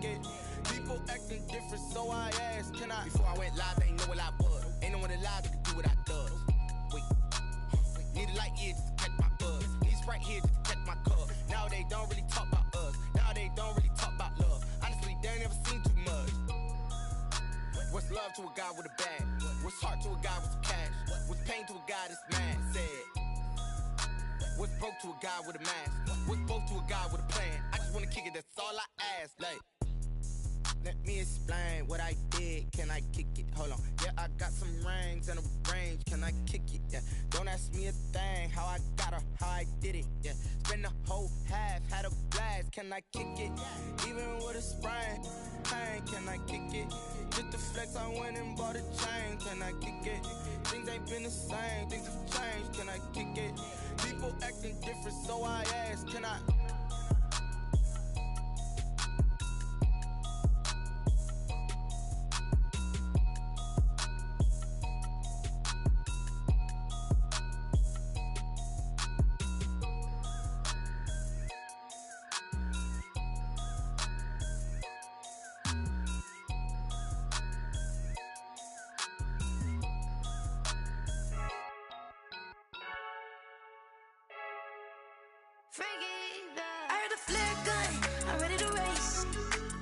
kick it? People acting different, so I asked, can I? Before I went live, they ain't know what I was. Ain't no one alive that could do what I does. Wait, need a light here just to catch my buzz. Need Sprite here just to catch my cup. Now they don't really talk about us. Now they don't really talk about love. Honestly, they ain't never seen too much. What's love to a guy with a bag? What's heart to a guy with some cash? What's pain to a guy that's mad? Said. What's broke to a guy with a mask? What's both to a guy with a plan? I just wanna kick it, that's all I ask. Like, let me explain what I did. Can I kick it? Hold on. Yeah, I got some rings and a range. Can I kick it? Yeah. Don't ask me a thing. How I got her, how I did it. Yeah. Spend the whole half, had a blast. Can I kick it? Even with a sprain. Pain, can I kick it? Just the flex, I went and bought a chain. Can I kick it? Things ain't been the same. Things have changed. Can I kick it? People acting different, so I ask, can I? I heard a flare gun, I'm ready to race.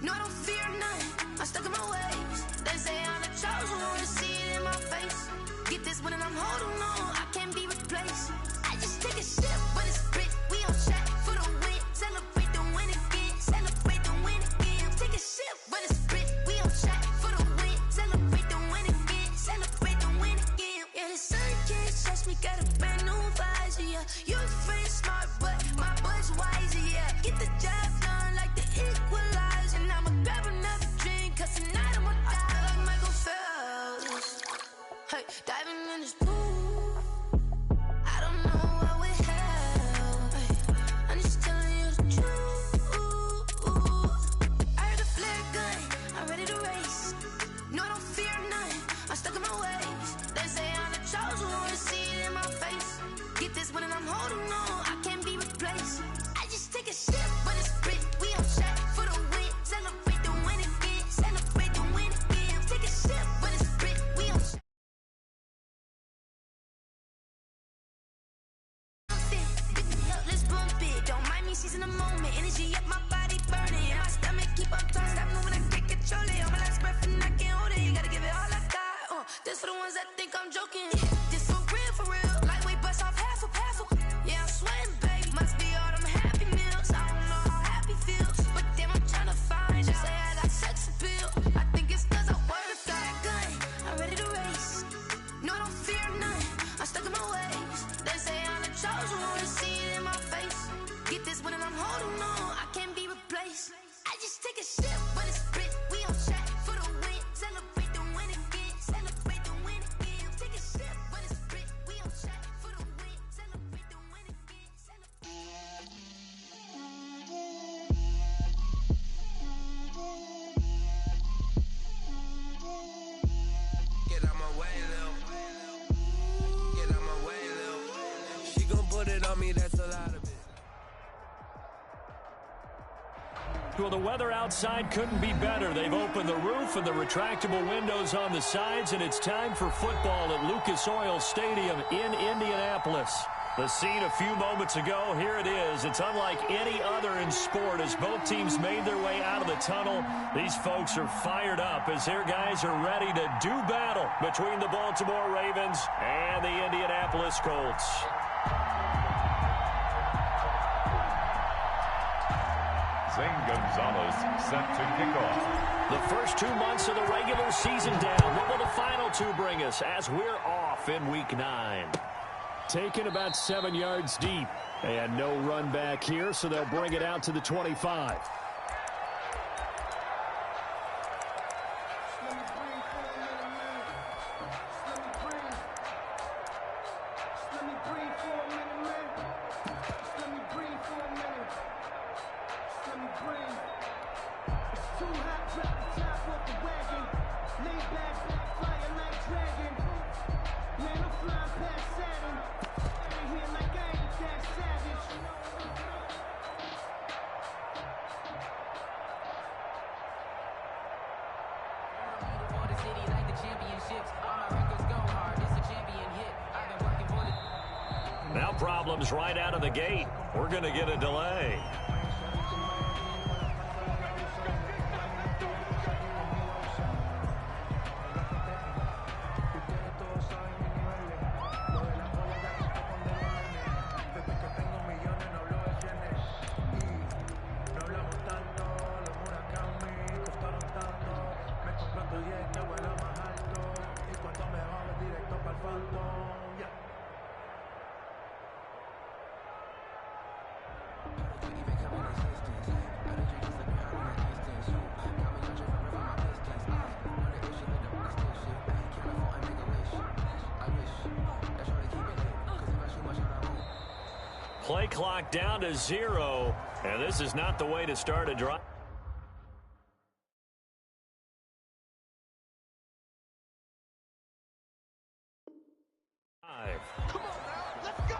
No, I don't fear nothing, I'm stuck in my ways. They say I'm the chosen one, see it in my face. Get this one and I'm holding on, I can't be replaced. I just take a sip, but it's split, we on track for the win. Celebrate the win again, celebrate the win again. Take a sip, but it's split, we on track for the win. Celebrate the win again, celebrate the win again. Yeah, the sun can't touch me, got a brand new visor, yeah. You're free, smart, but my boy's wiser, yeah. Get the job done like the equalizer. And I'ma grab another drink, cause tonight I'ma die like Michael Phelps. Hey, diving in this pool, I don't know what would help. Hey, I'm just telling you the truth. I heard a flare gun, I'm ready to race. No, I don't fear nothing, I'm stuck in my ways. They say I'm the chosen one, see it in my face. Get this one and I'm holding on, I can't be replaced. I just take a sip, but it's split, we on track for the win. Celebrate the win again, celebrate the win again. Take a sip, but it's split, we on track. Let's bump it, don't mind me seizing the moment. Energy up my body burning, my stomach keep up turn. Stop moving, I can't control it. On my last breath and I can't hold it. You gotta give it all I got. This for the ones that think I'm joking. This for real, for real. Lightweight bust off half a. Yeah, I'm sweating, babe. Must be all them happy meals. I don't know how happy feels, but damn, I'm tryna find you. Say I got sex appeal. I think it's cause I wear a fat gun. I'm ready to race. No, I don't fear nothing, I'm stuck in my ways. They say I'm the chosen one, see it in my face. Get this one and I'm holding on, I can't be replaced. I just take a sip, but it's split, we on track for the win. Celebrate the win again, celebrate the win again. Take a sip, but it's split, we on track for the win. Celebrate the win again, Get out my way, Lil. Get out my way, Lil. She gon' put it on me, that's a lot of it. Well, the weather outside couldn't be better. They've opened the roof and the retractable windows on the sides, and it's time for football at Lucas Oil Stadium in Indianapolis. The scene a few moments ago, here it is. It's unlike any other in sport as both teams made their way out of the tunnel. These folks are fired up as their guys are ready to do battle between the Baltimore Ravens and the Indianapolis Colts. Zane Gonzalez set to kick off. The first 2 months of the regular season down. What will the final two bring us as we're off in Week 9? Taken about 7 yards deep. And no run back here, so they'll bring it out to the 25. Now problems right out of the gate. We're going to get a delay. Play clock down to 0, and this is not the way to start a drive. Come on now, let's go.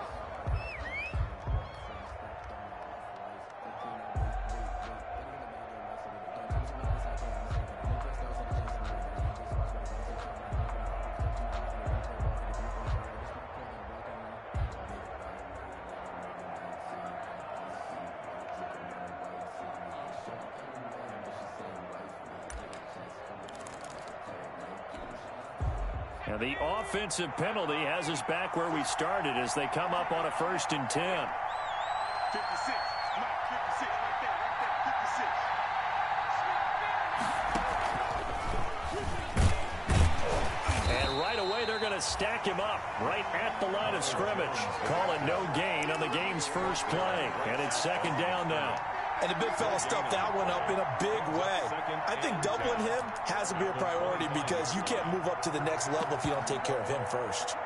And the offensive penalty has us back where we started as they come up on a 1st and 10. 56. Mike, 56. Right there. 56. And right away, they're going to stack him up right at the line of scrimmage. Call it no gain on the game's first play. And it's 2nd down now. And the big fella stuffed that one up in a big way. I think doubling him has to be a priority because you can't move up to the next level if you don't take care of him first.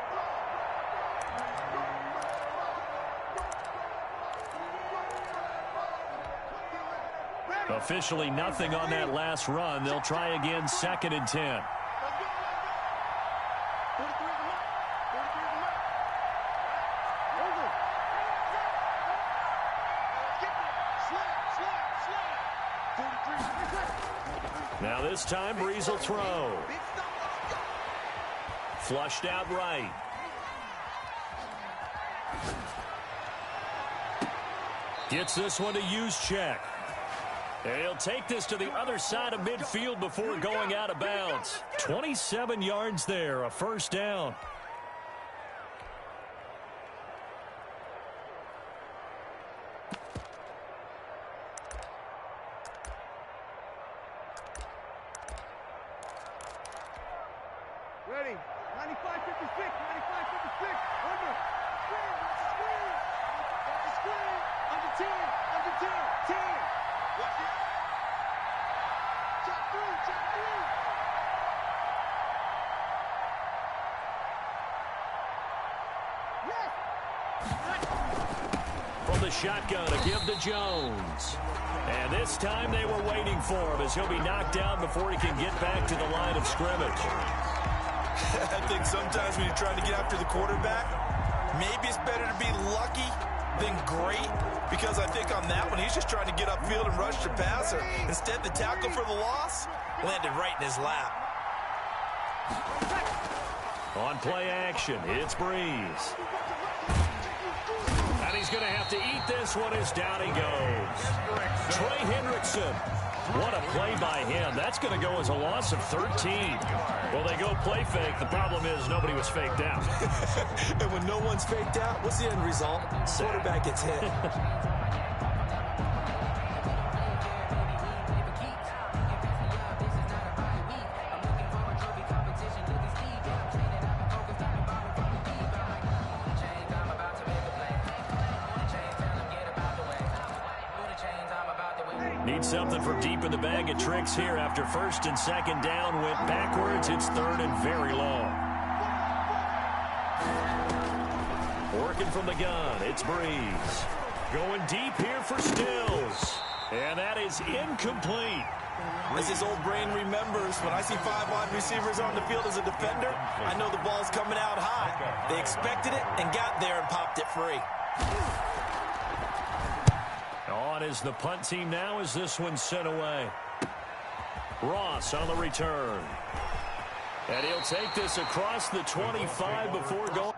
Officially nothing on that last run. They'll try again 2nd and 10. Now this time, Breeze will throw. Flushed out right. Gets this one to use check. And he'll take this to the other side of midfield before going out of bounds. 27 yards there, a 1st down. Ready. 95, 56. 95, 56. Under. Screen. Watch the screen. Under 10. Under 10. 10. Watch it. Check through. Check through. Yes. From the shotgun, a give to Jones. And this time they were waiting for him as he'll be knocked down before he can get back to the line of scrimmage. I think sometimes when you're trying to get after the quarterback, maybe it's better to be lucky than great, because I think on that one, he's just trying to get upfield and rush the passer. Instead, the tackle for the loss landed right in his lap. On play action, it's Breeze. And he's going to have to eat this one as down he goes. Trey Hendrickson. What a play by him. That's going to go as a loss of 13. Well, they go play fake. The problem is nobody was faked out. And when no one's faked out, what's the end result? Quarterback gets hit. Need something from deep in the bag of tricks here after 1st and 2nd down went backwards. It's 3rd and very long. Working from the gun, it's Breeze. Going deep here for Stills. And that is incomplete. As his old brain remembers, when I see 5 wide receivers on the field as a defender, I know the ball's coming out high. They expected it and got there and popped it free. On is the punt team now as this one's sent away. Ross on the return. And he'll take this across the 25 before going.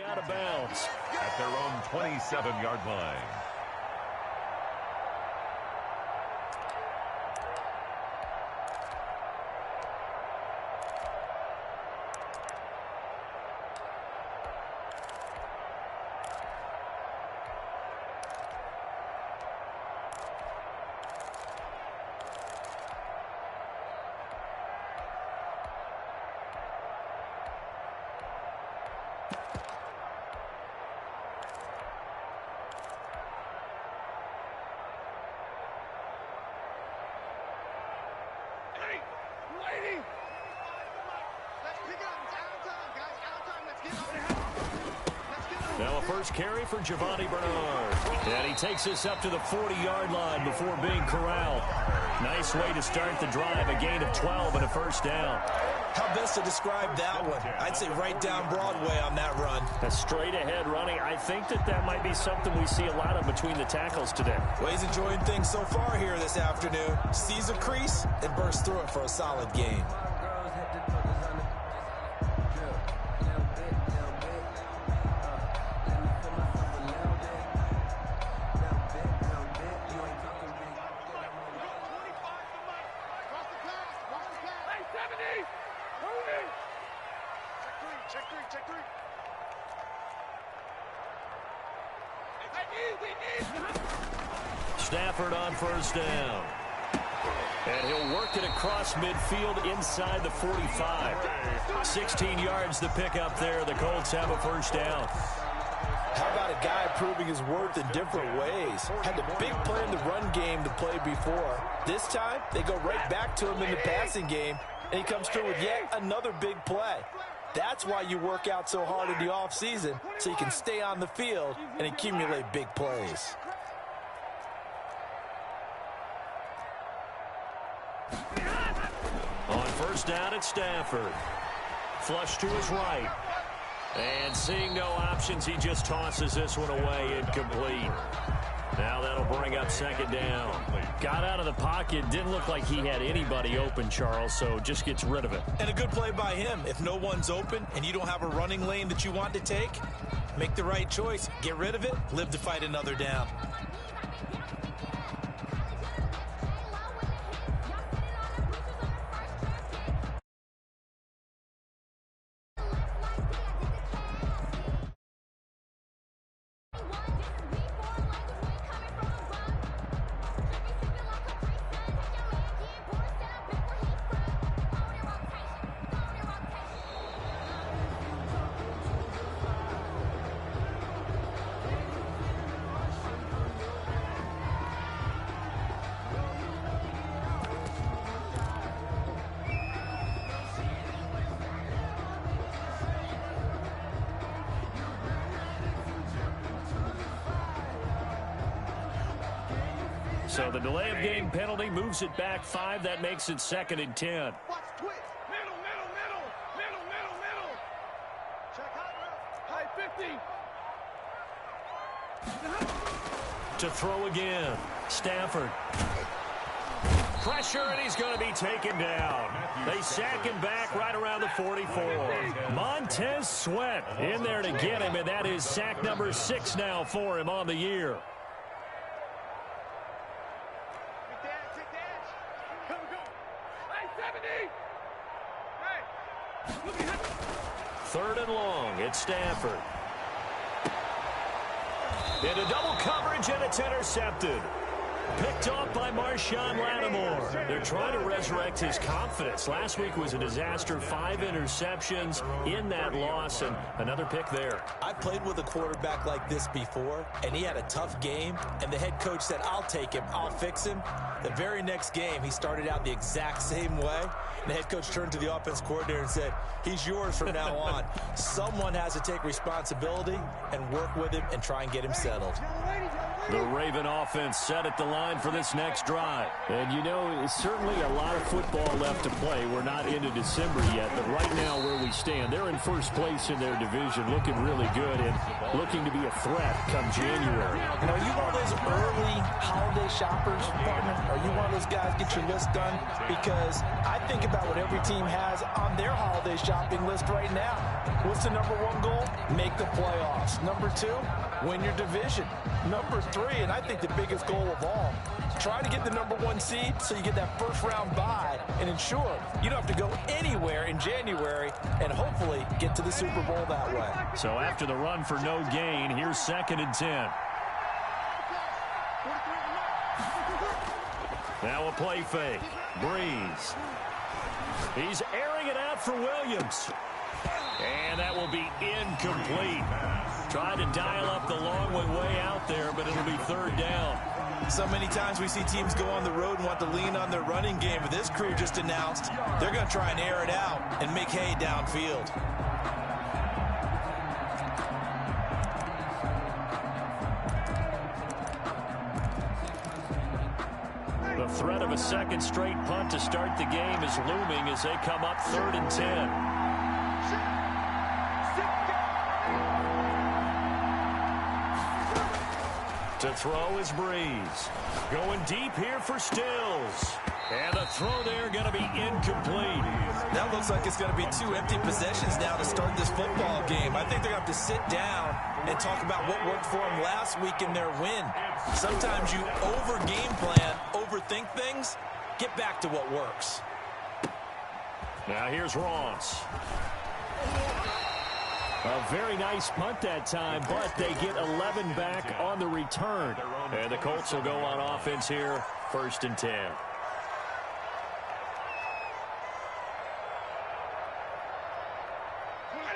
Out of bounds at their own 27-yard line. Now a first carry for Giovanni Bernard. And he takes this up to the 40-yard line before being corralled. Nice way to start the drive. A gain of 12 and a first down. How best to describe that one? I'd say right down Broadway on that run. A straight-ahead running. I think that might be something we see a lot of between the tackles today. Well, he's enjoying things so far here this afternoon. Sees a crease and bursts through it for a solid gain. Stafford on first down. And he'll work it across midfield inside the 45. 16 yards to pick up there. The Colts have a first down. How about a guy proving his worth in different ways? Had a big play in the run game to play before. This time, they go right back to him in the passing game, and he comes through with yet another big play. That's why you work out so hard in the offseason, so you can stay on the field and accumulate big plays. On first down at Stafford. Flush to his right. And seeing no options, he just tosses this one away, incomplete. Now that'll bring up second down. Got out of the pocket. Didn't look like he had anybody open, Charles, so just gets rid of it. And a good play by him. If no one's open and you don't have a running lane that you want to take, make the right choice. Get rid of it. Live to fight another down. So the delay of game penalty moves it back 5. That makes it 2nd and 10. Middle. Check high 50. To throw again. Stafford. Pressure, and he's going to be taken down. They sack him back right around the 44. Montez Sweat in there to get him, and that is sack number 6 now for him on the year. Third and long at Stafford. Into double coverage, and it's intercepted. Picked off by Marshawn Lattimore. They're trying to resurrect his confidence. Last week was a disaster. 5 interceptions in that loss, and another pick there. I played with a quarterback like this before, and he had a tough game, and the head coach said, I'll take him, I'll fix him. The very next game, he started out the exact same way, and the head coach turned to the offense coordinator and said, he's yours from now on. Someone has to take responsibility and work with him and try and get him settled. The Raven offense set at the line for this next drive. And, you know, it's certainly a lot of football left to play. We're not into December yet, but right now where we stand, they're in first place in their division, looking really good and looking to be a threat come January. You know, are you one of those early holiday shoppers, partner? Are you one of those guys get your list done? Because I think about what every team has on their holiday shopping list right now. What's the number 1 goal? Make the playoffs. Number 2, win your division. Number 3, and I think the biggest goal of all, try to get the number 1 seed so you get that first round bye and ensure you don't have to go anywhere in January and hopefully get to the Super Bowl that way. So after the run for no gain, here's 2nd and 10. Now a play fake. Breeze. He's airing it out for Williams. And that will be incomplete. Trying to dial up the long way out there, but it'll be 3rd down. So many times we see teams go on the road and want to lean on their running game, but this crew just announced they're going to try and air it out and make hay downfield. The threat of a second straight punt to start the game is looming as they come up 3rd and 10. To throw is Breeze. Going deep here for Stills. And the throw there going to be incomplete. That looks like it's going to be 2 empty possessions now to start this football game. I think they're going to have to sit down and talk about what worked for them last week in their win. Sometimes you over-game plan, overthink things, get back to what works. Now here's Ross. A very nice punt that time, but they get 11 back on the return. And the Colts will go on offense here, 1st and 10.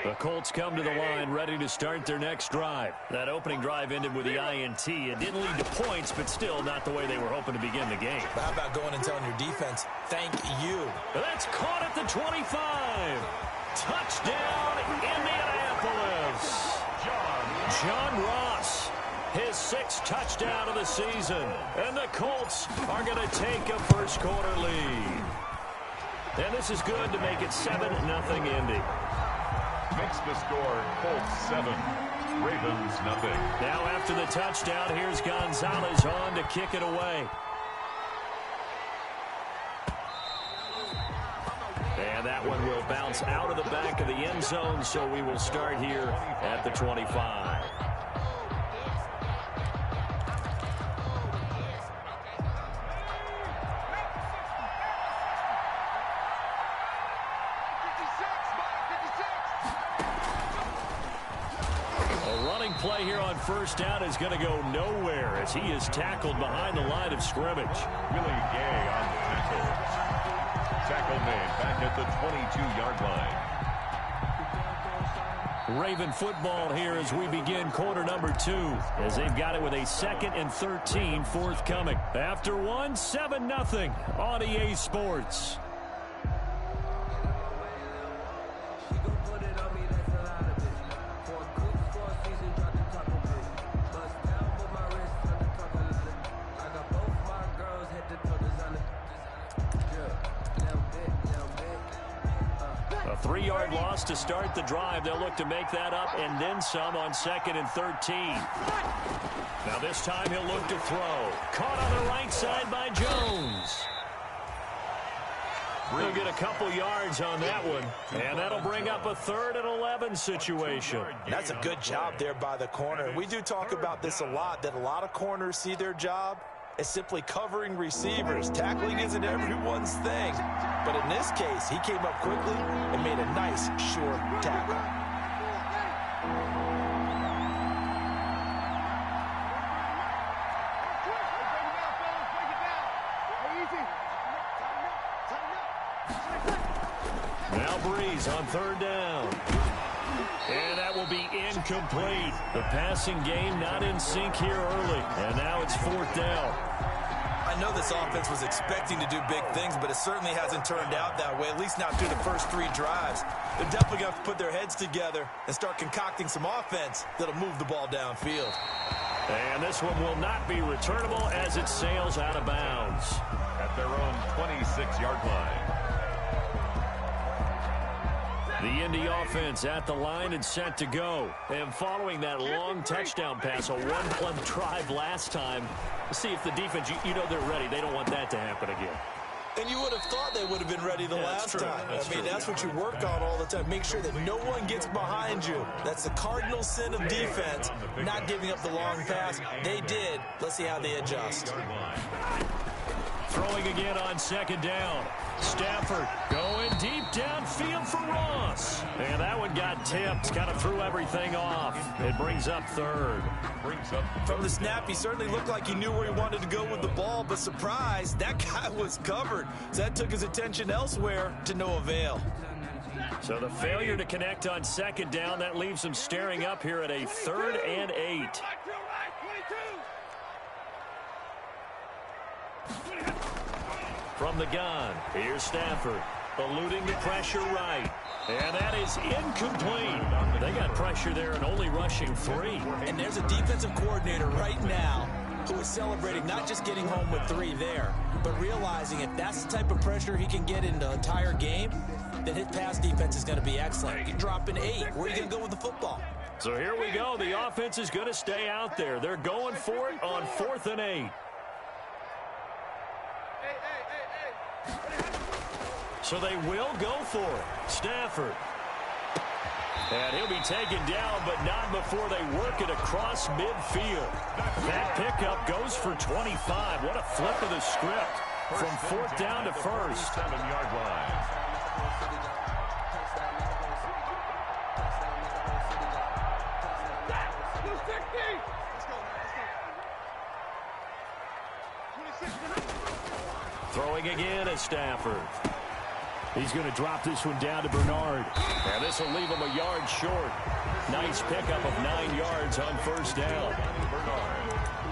The Colts come to the line ready to start their next drive. That opening drive ended with the INT. It didn't lead to points, but still not the way they were hoping to begin the game. But how about going and telling your defense, thank you? That's caught at the 25. Touchdown, Indianapolis. John Ross, his 6th touchdown of the season. And the Colts are going to take a first-quarter lead. And this is good to make it 7-0 Indy. Makes the score Colts 7, Ravens nothing. Now after the touchdown, here's Gonzalez on to kick it away. And that one will bounce out of the back of the end zone, so we will start here at the 25. Play here on 1st down is going to go nowhere as he is tackled behind the line of scrimmage. Willie Gay on the tackle. Tackle made back at the 22-yard line. Raven football here as we begin quarter number 2, as they've got it with a 2nd and 13 forthcoming. After 1, 7-0 on EA Sports. A 3-yard loss to start the drive. They'll look to make that up and then some on 2nd and 13. Now this time he'll look to throw. Caught on the right side by Jones. He'll get a couple yards on that one, and that'll bring up a 3rd and 11 situation. That's a good job there by the corner. We do talk about this a lot, that a lot of corners see their job as simply covering receivers. Tackling isn't everyone's thing. But in this case, he came up quickly and made a nice, short tackle. breeze on 3rd down. And that will be incomplete. The passing game not in sync here early. And now it's 4th down. I know this offense was expecting to do big things, but it certainly hasn't turned out that way, at least not through the first 3 drives. They're definitely going to have to put their heads together and start concocting some offense that'll move the ball downfield. And this one will not be returnable as it sails out of bounds. At their own 26-yard line. The Indy offense at the line and set to go. And following that long touchdown pass, a one-play drive last time, see if the defense, you know they're ready. They don't want that to happen again. And you would have thought they would have been ready the last time. That's what you work on all the time. Make sure that no one gets behind you. That's the cardinal sin of defense, not giving up the long pass. They did. Let's see how they adjust. Throwing again on 2nd down. Stafford going deep downfield for Ross. And that one got tipped, kind of threw everything off. It brings up 3rd. From the snap, he certainly looked like he knew where he wanted to go with the ball, but surprise, that guy was covered. So that took his attention elsewhere to no avail. So the failure to connect on 2nd down, that leaves him staring up here at a 3rd and 8. From the gun, here's Stafford, eluding the pressure right. And that is incomplete. They got pressure there and only rushing 3. And there's a defensive coordinator right now who is celebrating not just getting home with 3 there, but realizing if that's the type of pressure he can get in the entire game, then his pass defense is going to be excellent. You drop an 8. Where are you going to go with the football? So here we go. The offense is going to stay out there. They're going for it on 4th and 8. So they will go for it. Stafford. And he'll be taken down, but not before they work it across midfield. That pickup goes for 25. What a flip of the script from 4th down to 1st. 7-yard line. Throwing again at Stafford. He's going to drop this one down to Bernard. And this will leave him a yard short. Nice pickup of 9 yards on 1st down.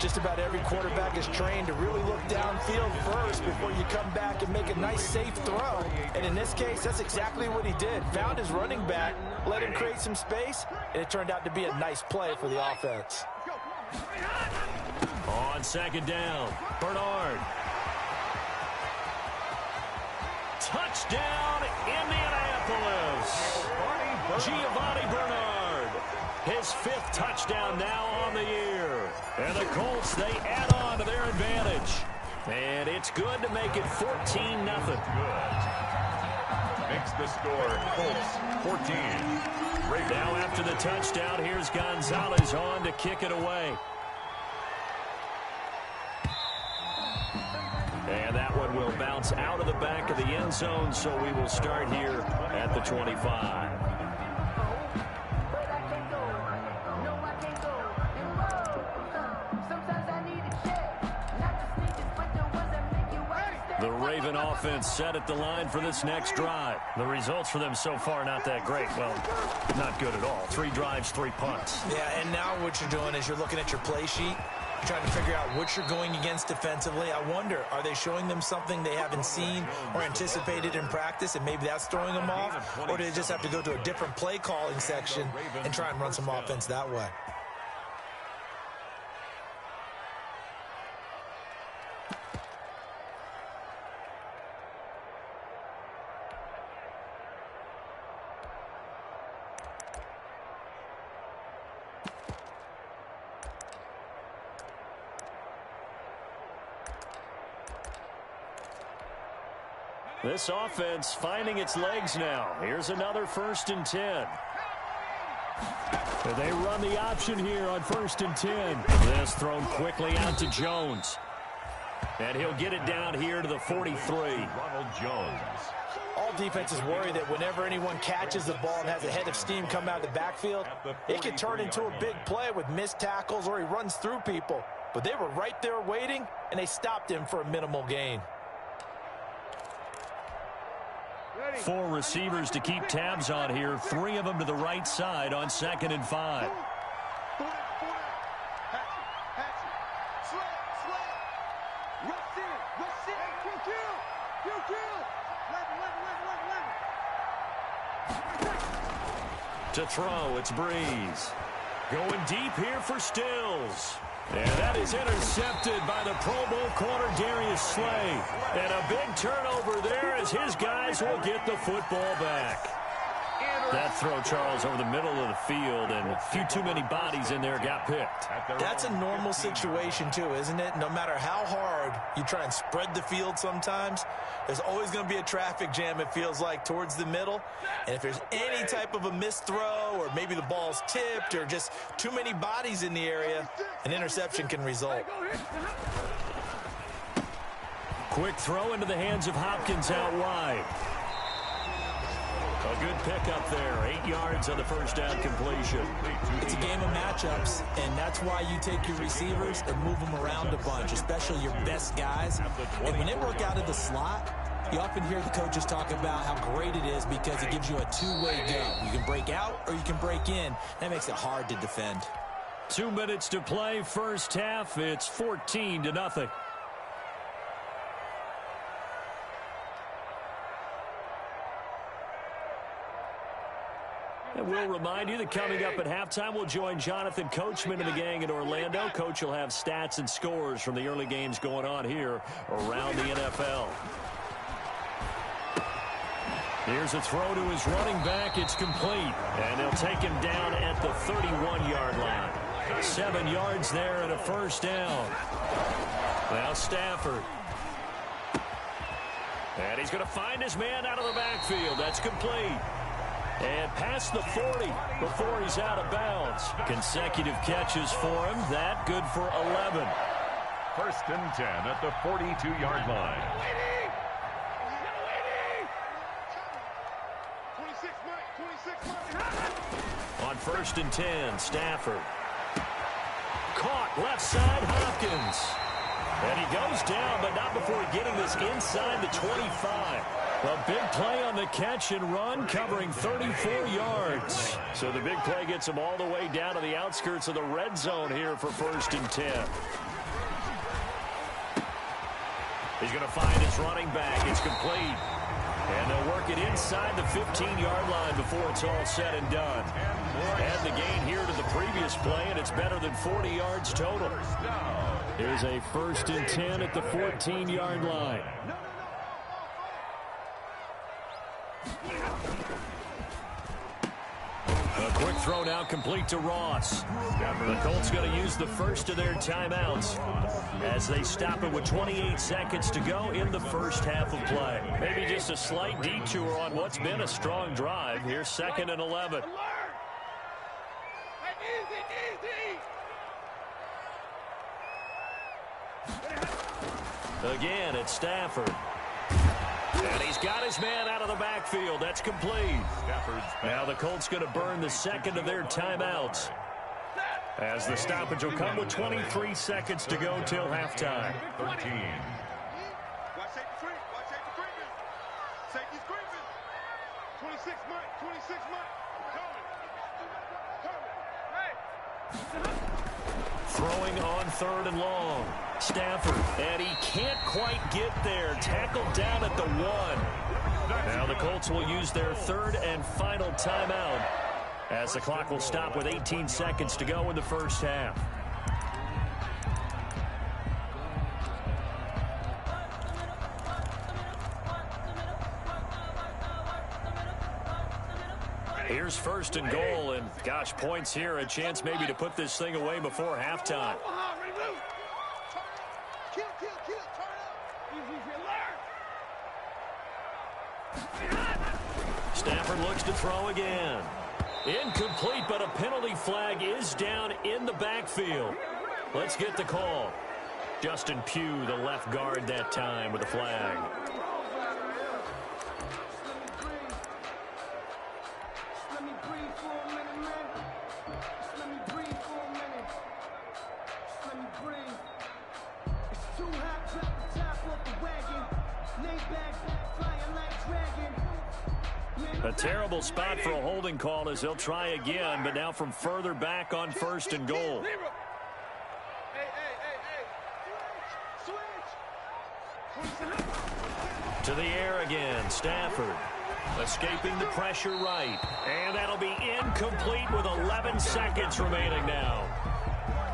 Just about every quarterback is trained to really look downfield first before you come back and make a nice, safe throw. And in this case, that's exactly what he did. Found his running back, let him create some space, and it turned out to be a nice play for the offense. On 2nd down, Bernard. Touchdown, Indianapolis. Giovanni Bernard. His 5th touchdown now on the year. And the Colts, they add on to their advantage. And it's good to make it 14-0. Makes the score Colts 14. Now after the touchdown, here's Gonzalez on to kick it away. And that one will bounce out of the back of the end zone, so we will start here at the 25. The Raven offense set at the line for this next drive. The results for them so far not that great. Well, not good at all. 3 drives, 3 punts. Yeah, and now what you're doing is you're looking at your play sheet, trying to figure out what you're going against defensively. I wonder, are they showing them something they haven't seen or anticipated in practice, and maybe that's throwing them off? Or do they just have to go to a different play calling section and try and run some offense that way? This offense finding its legs now. Here's another 1st and 10. And they run the option here on 1st and 10. This thrown quickly out to Jones. And he'll get it down here to the 43. Ronald Jones. All defenses worry that whenever anyone catches the ball and has a head of steam come out of the backfield, it can turn into a big play with missed tackles or he runs through people. But they were right there waiting, and they stopped him for a minimal gain. 4 receivers to keep tabs on here. 3 of them to the right side on 2nd and 5. To throw, it's Breeze. Going deep here for Stills. And that is intercepted by the Pro Bowl corner, Darius Slay. And a big turnover there as his guys will get the football back. That throw, Charles, over the middle of the field, and a few too many bodies in there got picked. That's a normal situation, too, isn't it? No matter how hard you try and spread the field sometimes, there's always going to be a traffic jam, it feels like, towards the middle. And if there's any type of a missed throw, or maybe the ball's tipped, or just too many bodies in the area, an interception can result. Quick throw into the hands of Hopkins out wide. A good pickup there. 8 yards on the first down completion. It's a game of matchups, and that's why you take your receivers and move them around a bunch, especially your best guys. And when they work out of the slot, you often hear the coaches talk about how great it is because it gives you a two-way go. You can break out or you can break in. That makes it hard to defend. 2 minutes to play, first half. It's 14-0. And we'll remind you that coming up at halftime, we'll join Jonathan Coachman and the gang in Orlando. Coach will have stats and scores from the early games going on here around the NFL. Here's a throw to his running back. It's complete. And they'll take him down at the 31-yard line. 7 yards there and a first down. Now Stafford. And he's going to find his man out of the backfield. That's complete. And past the 40 before he's out of bounds. Consecutive catches for him. That good for 11. 1st and 10 at the 42-yard line. On 1st and 10, Stafford. Caught left side, Hopkins. And he goes down, but not before getting this inside the 25. A big play on the catch and run, covering 34 yards. So the big play gets him all the way down to the outskirts of the red zone here for 1st and 10. He's going to find his running back. It's complete. And they'll work it inside the 15-yard line before it's all said and done. Add the gain here to the previous play, and it's better than 40 yards total. Here's a 1st and 10 at the 14-yard line. A quick throw now complete to Ross. The Colts going to use the first of their timeouts as they stop it with 28 seconds to go in the first half of play. Maybe just a slight detour on what's been a strong drive. Here's 2nd and 11. Again, it's Stafford. And he's got his man out of the backfield. That's complete. Now the Colts going to burn the second of their timeouts as the stoppage will come with 23 seconds to go till halftime. 13. Throwing on 3rd and long. Stafford, and he can't quite get there. Tackled down at the 1. Now the Colts will use their 3rd and final timeout as the clock will stop with 18 seconds to go in the first half. Here's 1st and goal, and gosh, points here, a chance maybe to put this thing away before halftime. Stafford looks to throw again. Incomplete, but a penalty flag is down in the backfield. Let's get the call. Justin Pugh, the left guard that time with the flag. A terrible spot for a holding call as they'll try again, but now from further back on 1st and goal. To the air again, Stafford. Escaping the pressure right. And that'll be incomplete with 11 seconds remaining now.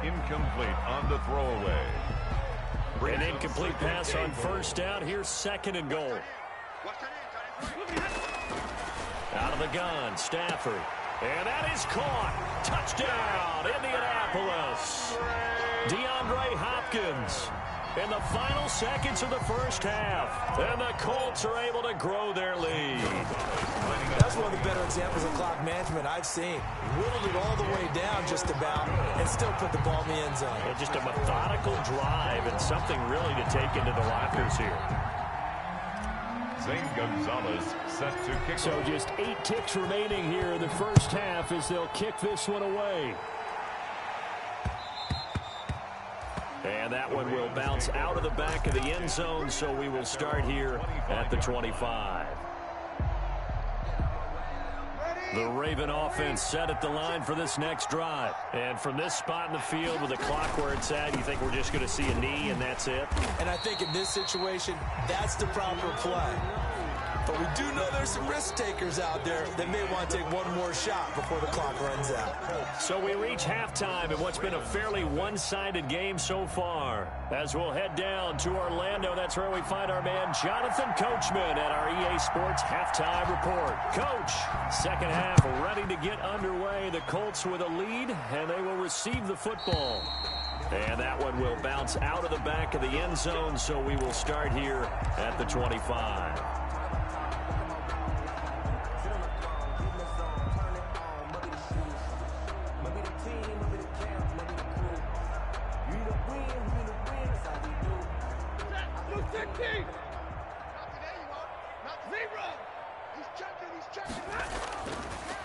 Incomplete on the throwaway. An incomplete pass on 1st down. Here's 2nd and goal. Out of the gun, Stafford. And that is caught. Touchdown, Indianapolis. DeAndre Hopkins in the final seconds of the 1st half. And the Colts are able to grow their lead. That's one of the better examples of clock management I've seen. Whittled it all the way down just about and still put the ball in the end zone. And just a methodical drive and something really to take into the lockers here. Zane Gonzalez set to kick. So just 8 ticks remaining here in the 1st half as they'll kick this one away. And that one will bounce out of the back of the end zone, so we will start here at the 25. The Raven offense set at the line for this next drive. And from this spot in the field with the clock where it's at, you think we're just going to see a knee and that's it? And I think in this situation, that's the proper play. But we do know there's some risk takers out there that may want to take one more shot before the clock runs out. So we reach halftime in what's been a fairly one-sided game so far. As we'll head down to Orlando, that's where we find our man Jonathan Coachman at our EA Sports Halftime Report. Coach, 2nd half ready to get underway. The Colts with a lead, and they will receive the football. And that one will bounce out of the back of the end zone, so we will start here at the 25.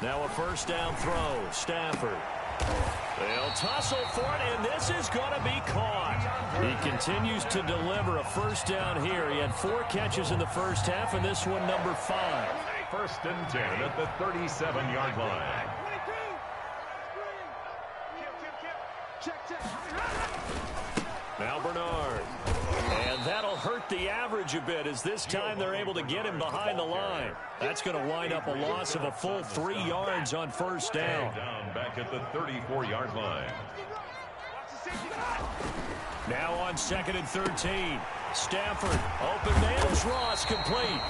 Now a 1st down throw. Stafford. They'll tussle for it, and this is going to be caught. He continues to deliver a 1st down here. He had 4 catches in the 1st half, and this one number 5. 1st and 10 at the 37-yard line. Now Bernard. And that'll hurt the average a bit as this time they're able to get him behind the line. That's going to wind up a loss of a full 3 yards on 1st down. Down back at the 34-yard line. Now on 2nd and 13. Stafford, open man, Ross complete.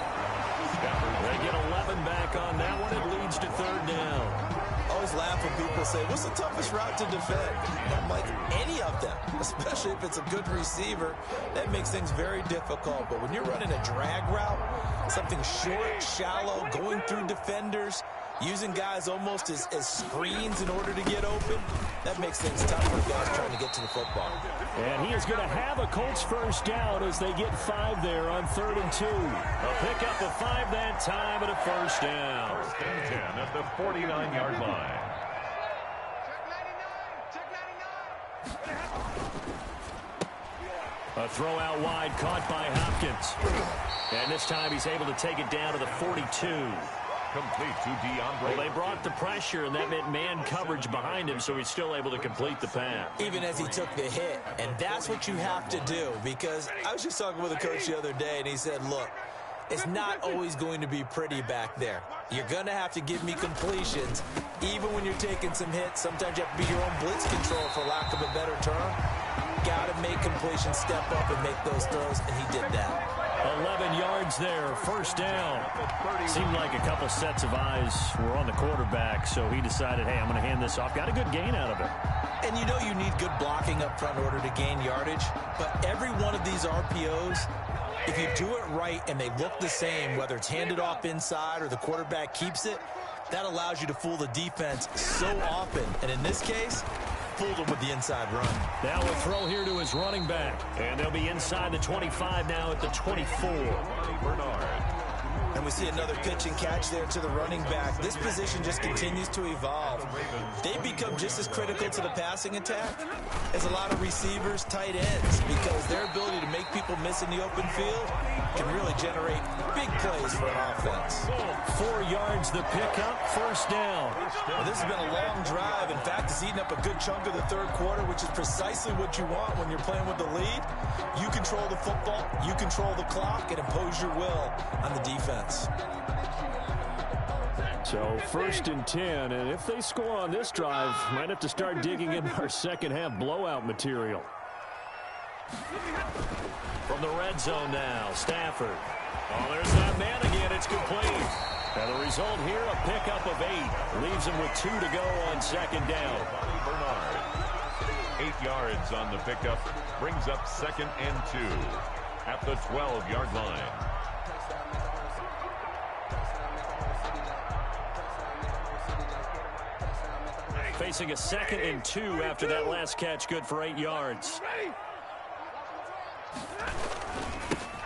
They get 11 back on that one. It leads to 3rd down. I always laugh when people say, what's the toughest route to defend? I'm like, any of them, especially if it's a good receiver. That makes things very difficult. But when you're running a drag route, something short, shallow, going through defenders, using guys almost as screens in order to get open, that makes things tough for guys trying to get to the football. And he is going to have a Colts 1st down as they get 5 there on 3rd and 2. A pickup of 5 that time and a 1st down. 1st and 10 at the 49-yard line. A throw out wide caught by Hopkins. And this time he's able to take it down to the 42. Complete to DeAndre. Well, they brought the pressure, and that meant man coverage behind him, so he's still able to complete the pass. Even as he took the hit. And that's what you have to do, because I was just talking with a coach the other day, and he said, look, it's not always going to be pretty back there. You're going to have to give me completions, even when you're taking some hits. Sometimes you have to be your own blitz control, for lack of a better term. Got to make completions, step up, and make those throws, and he did that. 11 yards there, 1st down. Seemed like a couple sets of eyes were on the quarterback, so he decided, hey, I'm going to hand this off. Got a good gain out of it. And you know you need good blocking up front in order to gain yardage, but every one of these RPOs, if you do it right and they look the same, whether it's handed off inside or the quarterback keeps it, that allows you to fool the defense so often. And in this case, fooled him with the inside run. Now a throw here to his running back. And they'll be inside the 25 now at the 24. Bernard. And we see another pitch and catch there to the running back. This position just continues to evolve. They become just as critical to the passing attack as a lot of receivers, tight ends, because their ability to make people miss in the open field can really generate big plays for an offense. 4 yards the pickup, first down. Well, this has been a long drive. In fact, it's eaten up a good chunk of the third quarter, which is precisely what you want when you're playing with the lead. You control the football, you control the clock, and impose your will on the defense. So first and 10, and if they score on this drive, might have to start digging in our second half blowout material. From the red zone now, Stafford. Oh, there's that man again. It's complete. And the result here, a pickup of 8. Leaves him with 2 to go on second down. Bernard. 8 yards on the pickup. Brings up second and 2 at the 12-yard line. Facing a second and 2 after that last catch, good for 8 yards.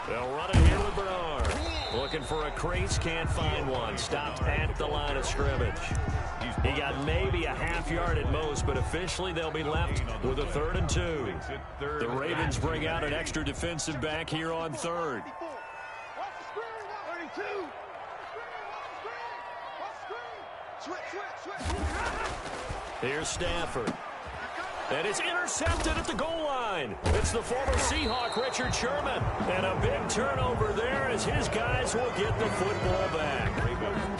They'll run it here with Bernard. Looking for a crease, can't find one. Stopped at the line of scrimmage. He got maybe a half yard at most, but officially they'll be left with a 3rd and 2. The Ravens bring out an extra defensive back here on 3rd. Here's Stafford. And it's intercepted at the goal line. It's the former Seahawk, Richard Sherman. And a big turnover there as his guys will get the football back.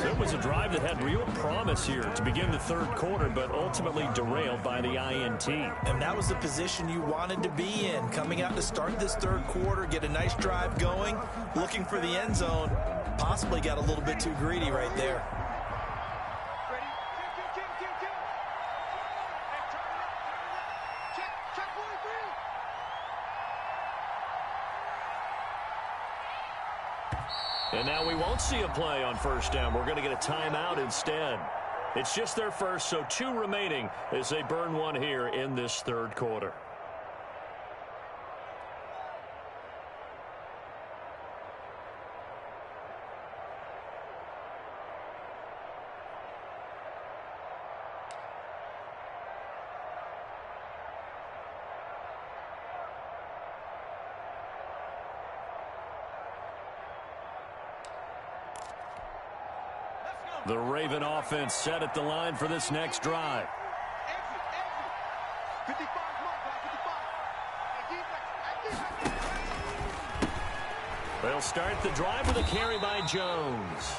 It was a drive that had real promise here to begin the third quarter, but ultimately derailed by the INT. And that was the position you wanted to be in. Coming out to start this third quarter, get a nice drive going, looking for the end zone. Possibly got a little bit too greedy right there. And now we won't see a play on first down. We're going to get a timeout instead. It's just their first, so 2 remaining as they burn one here in this third quarter. The Raven offense set at the line for this next drive. They'll start the drive with a carry by Jones.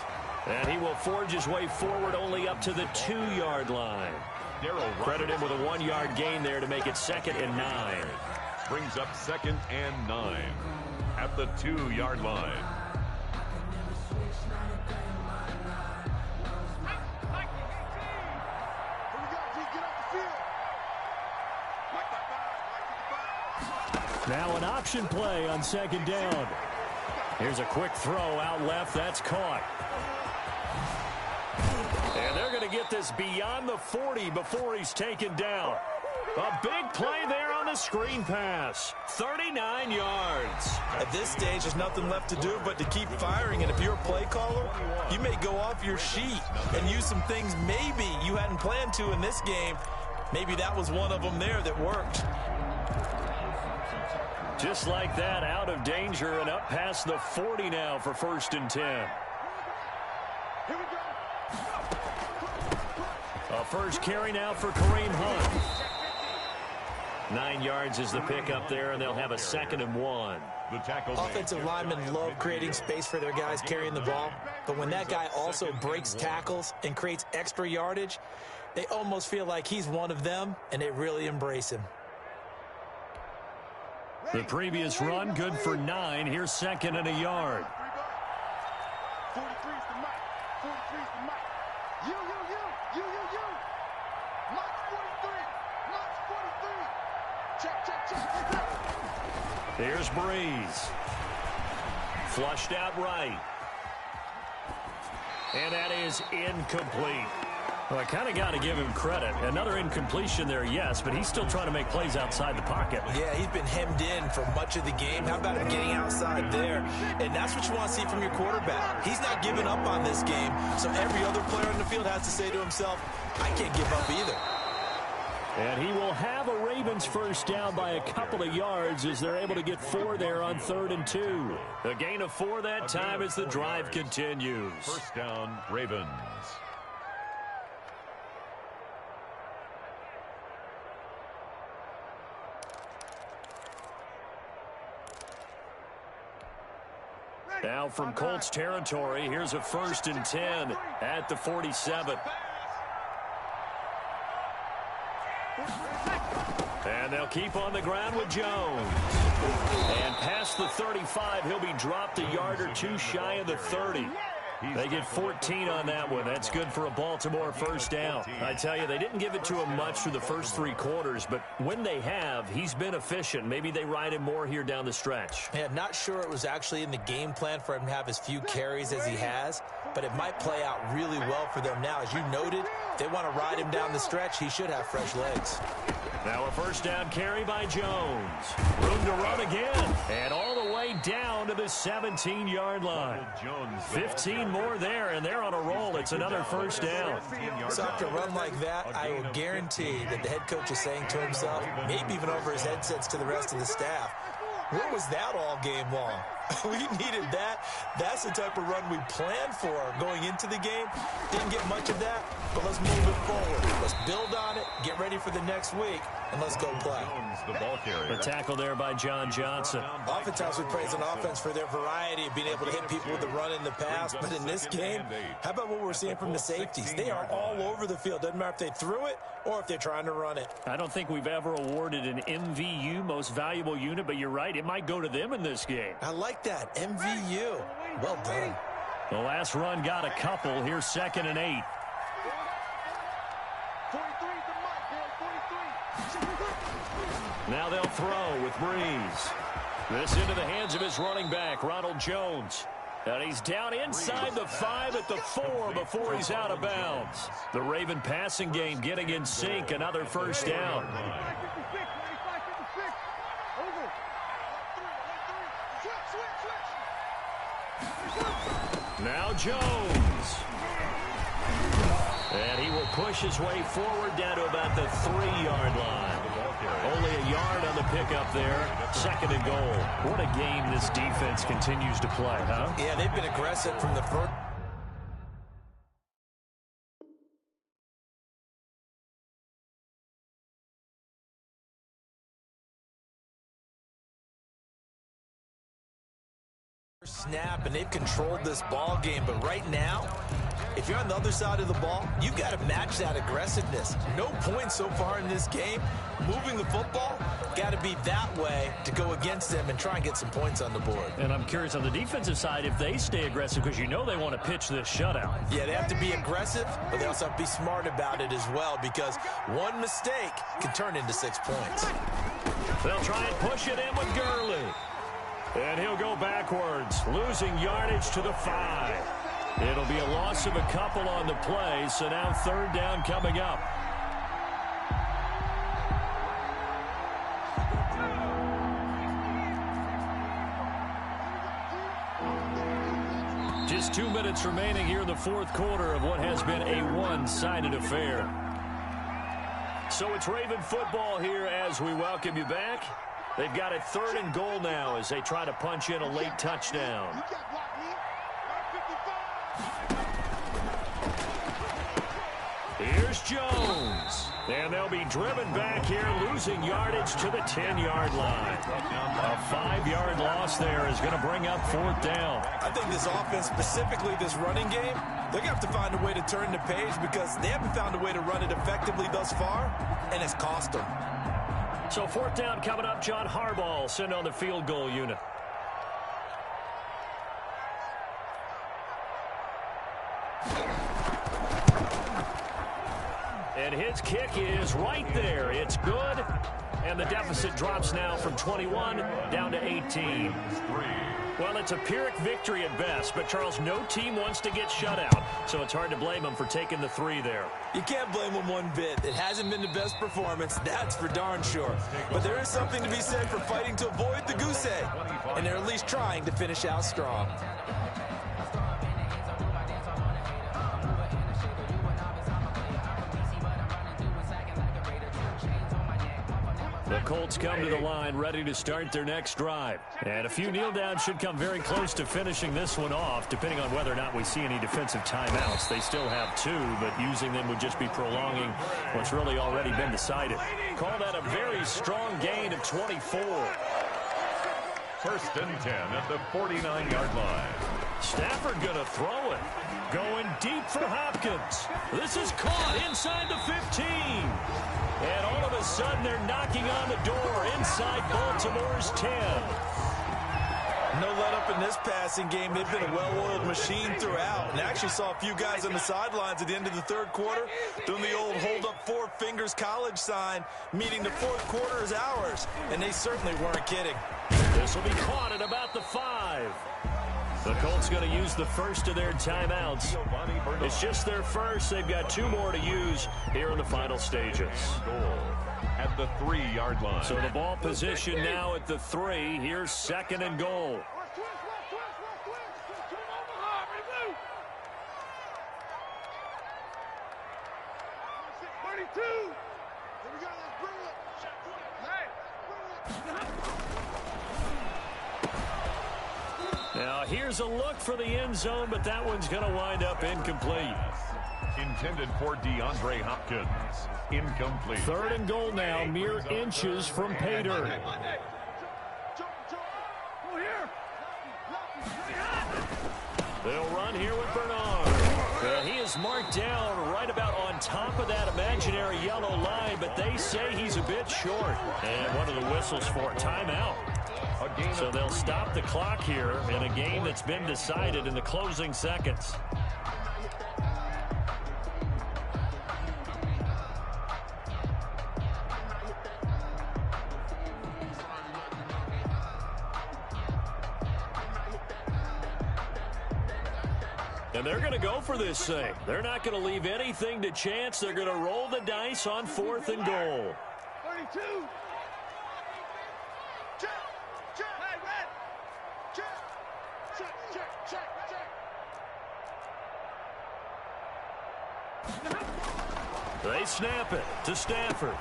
And he will forge his way forward only up to the 2-yard line. Credit him with a 1-yard gain there to make it 2nd and 9. Brings up 2nd and 9 at the 2-yard line. Now an option play on 2nd down. Here's a quick throw out left. That's caught. And they're going to get this beyond the 40 before he's taken down. A big play there on the screen pass. 39 yards. At this stage, there's nothing left to do but to keep firing. And if you're a play caller, you may go off your sheet and use some things maybe you hadn't planned to in this game. Maybe that was one of them there that worked. Just like that, out of danger and up past the 40 now for 1st and 10. A first carry now for Kareem Hunt. 9 yards is the pickup there, and they'll have a 2nd and 1. The tackle. Offensive linemen love creating space for their guys carrying the ball, but when that guy also breaks tackles and creates extra yardage, they almost feel like he's one of them, and they really embrace him. The previous run, good for 9. Here's 2nd and a yard. 43's the mic. 43's the mic. You. Mark 43. Check. Here's Breeze. Flushed out right. And that is incomplete. Well, I kind of got to give him credit. Another incompletion there, yes, but he's still trying to make plays outside the pocket. Yeah, he's been hemmed in for much of the game. How about him getting outside there? And that's what you want to see from your quarterback. He's not giving up on this game, so every other player on the field has to say to himself, I can't give up either. And he will have a Ravens first down by a couple of yards as they're able to get 4 there on 3rd and 2. A gain of 4 that time as the drive continues. First down, Ravens. Now from Colts territory, here's a 1st and 10 at the 47. And they'll keep on the ground with Jones. And past the 35, he'll be dropped a yard or two shy of the 30. They get 14 on that one. That's good for a Baltimore first down. I tell you, they didn't give it to him much through the first 3 quarters, but when they have, he's been efficient. Maybe they ride him more here down the stretch. Yeah, not sure it was actually in the game plan for him to have as few carries as he has, but it might play out really well for them now. As you noted, if they want to ride him down the stretch, he should have fresh legs. Now a first down carry by Jones. Room to run again. And all the way down to the 17-yard line. 15 more there, and they're on a roll. It's another first down. So after a run like that, I will guarantee that the head coach is saying to himself, maybe even over his headsets to the rest of the staff, where was that all game long? We needed that. That's the type of run we planned for going into the game. Didn't get much of that, but let's move it forward. Let's build on it, get ready for the next week, and let's go play. The tackle there by John Johnson. Oftentimes we praise an offense for their variety of being able to hit people with the run in the pass, but in this game, how about what we're seeing from the safeties? They are all over the field. Doesn't matter if they threw it or if they're trying to run it. I don't think we've ever awarded an MVU, most valuable unit, but you're right, it might go to them in this game. I like that, MVU. Well done. The last run got a couple. Here's 2nd and 8. 43 to Mike, 43. Now they'll throw with Breeze. This into the hands of his running back, Ronald Jones. And he's down inside the 5 at the 4 before he's out of bounds. The Raven passing game getting in sync. Another first down. Now Jones. And he will push his way forward down to about the 3-yard line. Only a yard on the pickup there. 2nd and goal. What a game this defense continues to play, huh? Yeah, they've been aggressive from the first. Snap, and they've controlled this ball game, but right now, if you're on the other side of the ball, you've got to match that aggressiveness. No points so far in this game. Moving the football, got to be that way to go against them and try and get some points on the board. And I'm curious on the defensive side if they stay aggressive, because you know they want to pitch this shutout. Yeah, they have to be aggressive, but they also have to be smart about it as well, because one mistake can turn into 6 points. They'll try and push it in with Gurley. And he'll go backwards, losing yardage to the 5. It'll be a loss of a couple on the play, so now 3rd down coming up. Just 2 minutes remaining here in the 4th quarter of what has been a one-sided affair. So it's Raven football here as we welcome you back. They've got it 3rd and goal now as they try to punch in a late touchdown. Here's Jones. And they'll be driven back here, losing yardage to the 10-yard line. A 5-yard loss there is going to bring up 4th down. I think this offense, specifically this running game, they're going to have to find a way to turn the page because they haven't found a way to run it effectively thus far, and it's cost them. So 4th down coming up. John Harbaugh sent on the field goal unit. And his kick is right there. It's good. And the deficit drops now from 21 down to 18. Well, it's a Pyrrhic victory at best, but, Charles, no team wants to get shut out, so it's hard to blame them for taking the 3 there. You can't blame them one bit. It hasn't been the best performance, that's for darn sure. But there is something to be said for fighting to avoid the goose egg, and they're at least trying to finish out strong. The Colts come to the line ready to start their next drive. And a few kneel downs should come very close to finishing this one off, depending on whether or not we see any defensive timeouts. They still have 2, but using them would just be prolonging what's really already been decided. Call that a very strong gain of 24. First and 10 at the 49-yard line. Stafford going to throw it. Going deep for Hopkins. This is caught inside the 15. And all of a sudden, they're knocking on the door inside Baltimore's 10. No let-up in this passing game. They've been a well-oiled machine throughout. And actually saw a few guys on the sidelines at the end of the third quarter doing the old hold-up 4 fingers college sign, meaning the fourth quarter is ours. And they certainly weren't kidding. This will be caught at about the 5. The Colts going to use the first of their timeouts. It's just their first. They've got 2 more to use here in the final stages. At the 3-yard line. So the ball position now at the 3. Here's 2nd and goal. Now here's a look for the end zone, but that one's going to wind up incomplete. Intended for DeAndre Hopkins. Incomplete. 3rd and goal now, mere inches from pay dirt. They'll run here with Bernard. He is marked down right about on top of that imaginary yellow line, but they say he's a bit short. And one of the whistles for a timeout. So they'll stop the clock here in a game that's been decided in the closing seconds. And they're going to go for this thing. They're not going to leave anything to chance. They're going to roll the dice on 4th and goal. 32. They snap it to Stafford.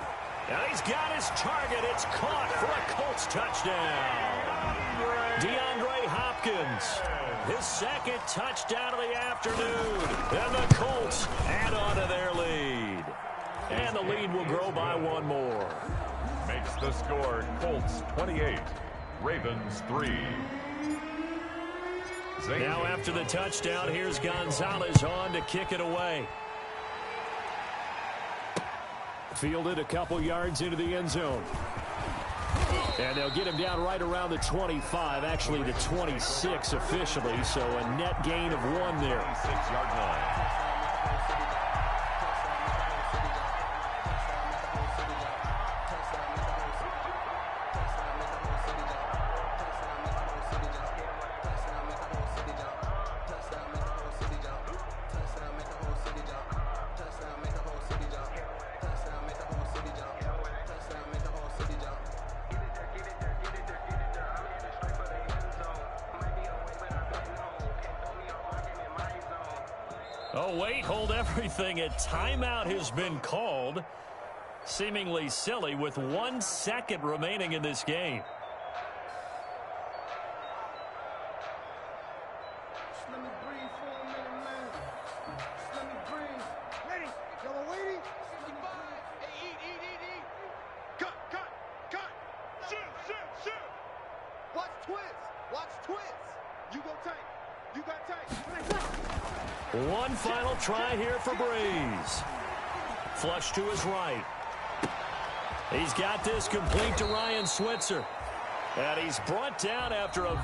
And he's got his target. It's caught for a Colts touchdown. DeAndre Hopkins, his 2nd touchdown of the afternoon. And the Colts add on to their lead. And the lead will grow by 1 more. Makes the score Colts 28, Ravens 3. Now after the touchdown, here's Gonzalez on to kick it away. Fielded a couple yards into the end zone. And they'll get him down right around the 25, actually the 26 officially, so a net gain of 1 there. 6-yard line. Oh, wait, hold everything. A timeout has been called. Seemingly silly with 1 second remaining in this game. Just let me breathe for a minute, man. Just let me breathe. Ready? Y'all waiting? 65. Hey, eat. Cut. Shoot. Watch twist. You go tight. You got tight. One final try here for Breeze. Flush to his right. He's got this complete to Ryan Switzer. And he's brought down after a